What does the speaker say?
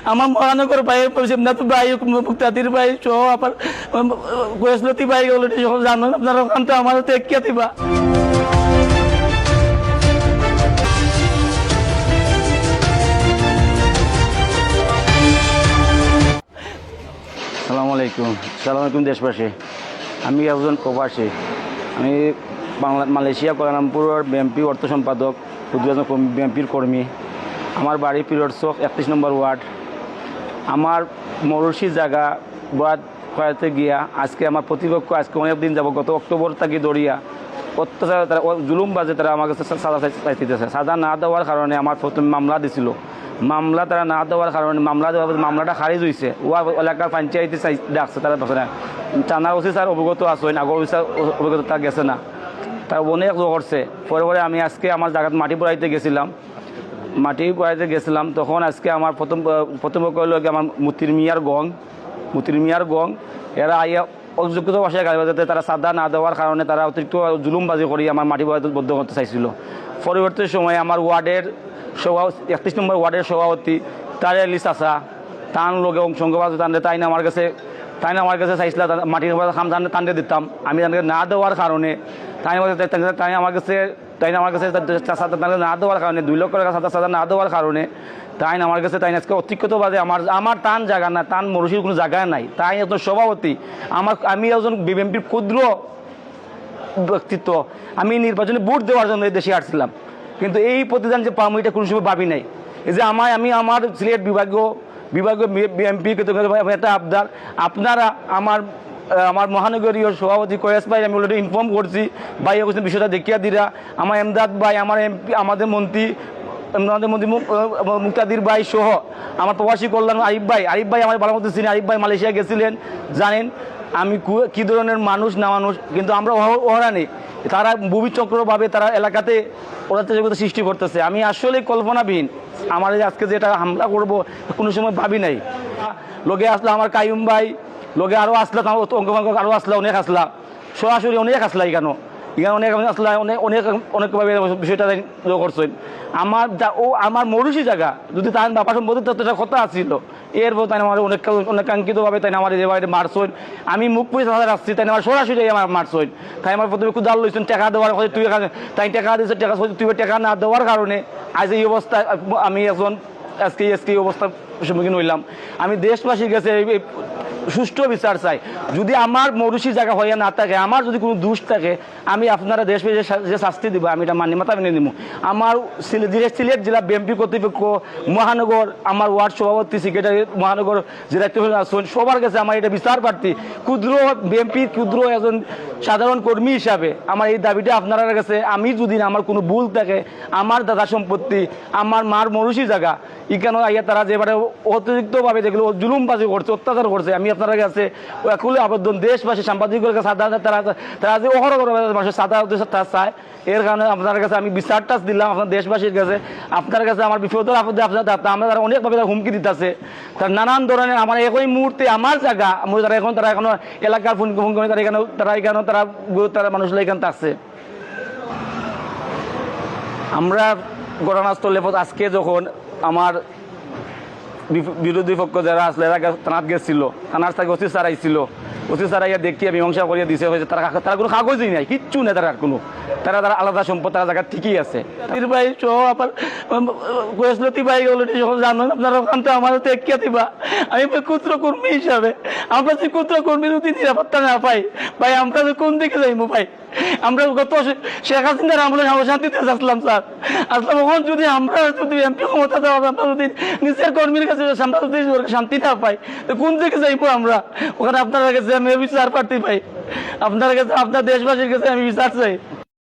আমার মহানগর ভাই শিবনাথ ভাই মুক্তাদির ভাই সহ আবার গোয়েসলতি ভাই অলরেডি সকল জানেন আপনারা ওখান তো আমার টেকিয়া দিবা। আসসালামু আলাইকুম। আসসালামু আলাইকুম দেশবাসী। আমি একজন প্রবাসী। আমি মালয়েশিয়া কুয়ালালামপুরের বিএনপি অর্থ সম্পাদক, বিএনপির কর্মী। আমার বাড়ি পিরিয়ড চক 31 নম্বর ওয়ার্ড। আমার মরুষি জায়গা বরাদ করাতে গিয়া আজকে আমার প্রতিপক্ষ আজকে অনেক দিন যাব, গত অক্টোবর থেকে দড়িয়া অত্যাচার তারা জুলুম বাজে তারা আমার কাছে সাজা চাইতেছে। সাজা না দেওয়ার কারণে আমার প্রথমে মামলা দিছিল। মামলা তারা না দেওয়ার কারণে মামলাটা খারিজ হয়েছে। ও এলাকার পঞ্চায়েতে ডাকছে তারা থানা ওসি স্যার অবগত আসেন, আগর ওসি স্যার অবগত তা গেছে না, তারা অনেক করছে। পরে পরে আমি আজকে আমার জায়গায় মাটি পড়াইতে গেছিলাম। তখন আজকে আমার প্রথম কইল আমার মুতির মিয়ার গং এরা আইয়া অযোগ্য ভাষায় গাড়ি বাজাতে তারা সাদা না দেওয়ার কারণে তারা অতিরিক্ত জুলুমবাজি করি আমার মাটি বদ্ধ করতে চাইছিল। পরবর্তী সময়ে আমার ওয়ার্ডের 31 নম্বর ওয়ার্ডের সভাপতি তার লিস্ট আসা টান লোকে অংশবাদ তাই না আমার কাছে চাইছিল মাটির খাম টানতে দিতাম। আমি তাদেরকে না দেওয়ার কারণে তাই আমার কাছে না দেওয়ার কারণে 2 লক্ষ টাকা সাদা না দেওয়ার কারণে তাই আমার কাছে আজকে অতিরিক্ত বাজে আমার টান জায়গা না, টান মরুষির কোনো জায়গা নাই। তাই একজন সভাপতি আমি একজন বিএনপির ক্ষুদ্র ব্যক্তিত্ব। আমি নির্বাচনে ভোট দেওয়ার জন্য এই দেশে আসছিলাম, কিন্তু এই প্রতিদান যে পাবো এটা কোনো সময় ভাবি নাই। এই যে আমি আমার সিলেট বিভাগীয় বিএনপি একটা আবদার, আপনারা আমার মহানগরীয় সভাপতি কয়েস ভাই আমি অলরেডি ইনফর্ম করছি, ভাই এখন বিষয়টা দেখিয়া দিরা। আমার এমদাদ ভাই, আমার এমপি, আমাদের মন্ত্রী মুক্তাদির ভাই সহ আমার প্রবাসী কল্যাণ আরিফ ভাই আমার ভালো মতো চিনি। আরিফ ভাই মালয়েশিয়া গেছিলেন, জানেন আমি কী ধরনের মানুষ না মানুষ। কিন্তু আমরা ওহরানি তারা ভূমিচক্রভাবে তারা এলাকাতে অরাজকতা সৃষ্টি করতেছে। আমি আসলে কল্পনাবিহীন আমার আজকে যেটা হামলা করব কোনো সময় ভাবি নাই। লগে আসলা আমার কাইম ভাই, লগে আরও আসলা অঙ্গভঙ্গ আরও আসলা, অনেক আসলা, সরাসরি অনেক আসলা। এখানে অনেক আসলা, অনেকভাবে বিষয়টা করছেন। আমার মরুষি জায়গা যদি তার বাপা সম্পত্তি ততটা কথা আসছিল, এরপর তাই আমার অনেক কাঙ্ক্ষিতভাবে তাই আমার যে বাড়িতে মারছেন। আমি মুখ পুলিশ হাজার আসছি, তাই আমার সরাসরি আমার মারছেন। তাই আমার প্রথমে খুব জাল লইছেন টাকা দেওয়ার কথা, তুই তাই টাকা দিয়েছে, তুই টাকা না দেওয়ার কারণে আজ এই অবস্থা। আমি এখন আজকে এই অবস্থার সম্মুখীন হইলাম। আমি দেশবাসীর কাছে সুষ্ঠু বিচার চাই। যদি আমার মরুষি জায়গা হইয়া না থাকে, আমার যদি কোনো দোষ থাকে, আমি আপনারা দেশবাসী যে শাস্তি দিব আমি এটা মাথা মেনে নিব। আমার সিলেট জেলা বিএনপি কর্তৃপক্ষ, মহানগর আমার ওয়ার্ড সভাপতি, সেক্রেটারি, মহানগর জেলা আসন সবার কাছে আমার এটা বিচার প্রার্থী। ক্ষুদ্র বিএনপির ক্ষুদ্র একজন সাধারণ কর্মী হিসাবে আমার এই দাবিটা আপনার কাছে। আমি যদি আমার কোনো ভুল থাকে, আমার দাদা সম্পত্তি, আমার মার মরুষি জায়গা এখানে আইয়া তারা যেবারে অতিরিক্তভাবে যেগুলো জুলুমবাজি করছে, অত্যাচার করছে, আমি আপনার কাছে একুলে আবেদন দেশবাসী সাংবাদিকের কাছে তারা যে মানুষের সাদা তারা চায়। এর কারণে আপনার কাছে আমি বিচারটা দিলাম আপনার দেশবাসীর কাছে। আপনার কাছে আমার বিপদের আপদে আমরা তারা অনেকভাবে তারা হুমকি দিতেছে। তার নানান ধরনের আমার একই মুহূর্তে আমার জায়গা তারা এখনো এলাকার ফোন করে তারা মানুষ এখানে থাকছে। আমরা ঘটনাস্থলে আজকে যখন আমার বিরোধী পক্ষ যারা আসলে এলাকা থানাত গেছিল, থানার থেকে ওসি স্যার আইছিল, ওসি স্যার আইয়া দেখিয়ে মীমাংসা করিয়া দিছে হয়েছে। তারা কোনো কাগজই নাই, কিচ্ছু নেই তারা কোনো। তারা আলাদা সম্পদ, তারা জায়গা ঠিকই আছে। ভাই সহ আবার গোয়েসলতি ভাই অলরেডি সকল জানেন আপনারা ওখান তো আমার টেকিয়া দিবা। আমি ক্ষুদ্র কর্মী হিসাবে আমরা যে ক্ষুদ্র কর্মী যদি নিরাপত্তা না পাই ভাই, আমরা কোন দিকে যাইবো ভাই? আমরা গত শেখ হাসিনার আমলে শান্তিতে আসলাম স্যার, আসলাম। ওখান যদি আমরা এমপি ক্ষমতা দেওয়া, আমরা যদি নিজের কর্মীর কাছে আমরা যদি শান্তি না পাই, তো কোন দিকে যাইবো আমরা? ওখানে আপনার কাছে আমি বিচার প্রার্থী পাই, আপনার কাছে আপনার দেশবাসীর কাছে আমি বিচার চাই।